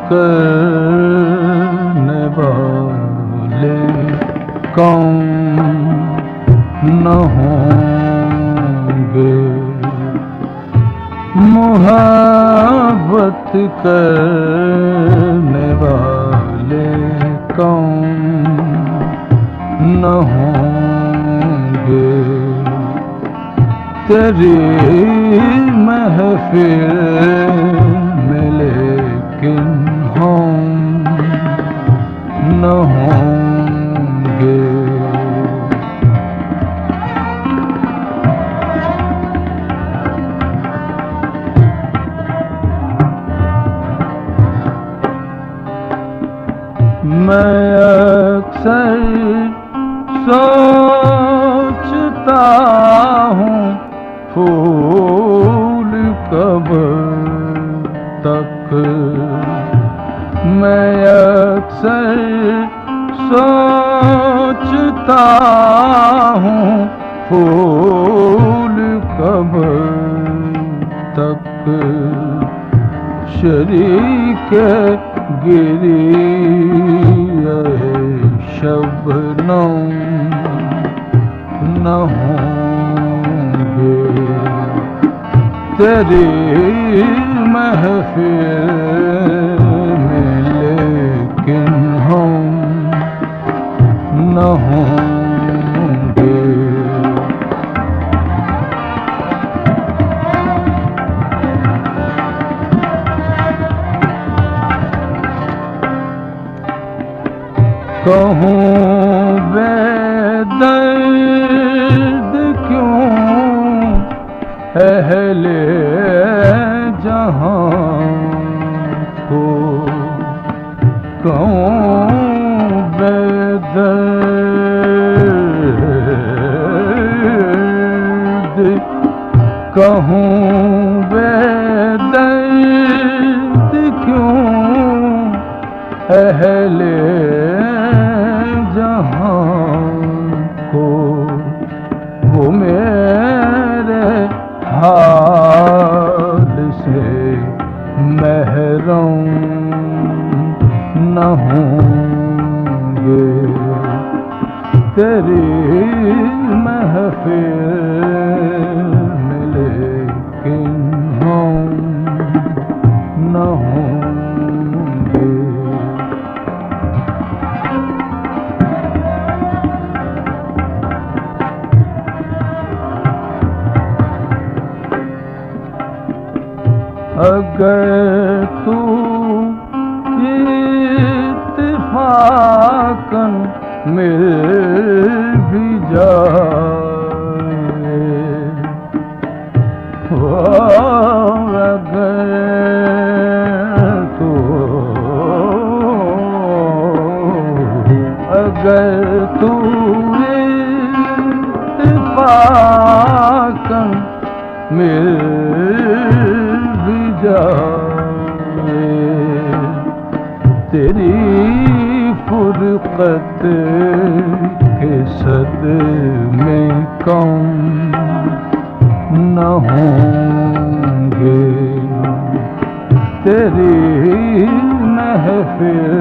करने वाले कौन न होंगे, मोहब्बत करने वाले कौन न होंगे, तेरी महफिल में लेकिन हम न होंगे। मैं अक्सर सोचता हूँ फूल कब तक, मैं अक्सर सोचता हूँ फूल कब तक, शरीक गिरी शबनम न होंगे, तेरी महफिल में लेकिन हम न होंगे। कहूँ बेदर्द क्यों अहले जहाँ को, कहूँ बेदर्द, कहूँ बेदर्द क्यों अहले जहाँ को, वो मेरे हाल से महरूम न होंगे, तेरी महफिल में लेकिन हम न होंगे। अगर तू इत्तेफाकन मिल भी जाए, अगर तू इत्तेफाकन मिल भी जाए, तेरी फुरकत के सदमे कौन न होंगे, तेरी महफिल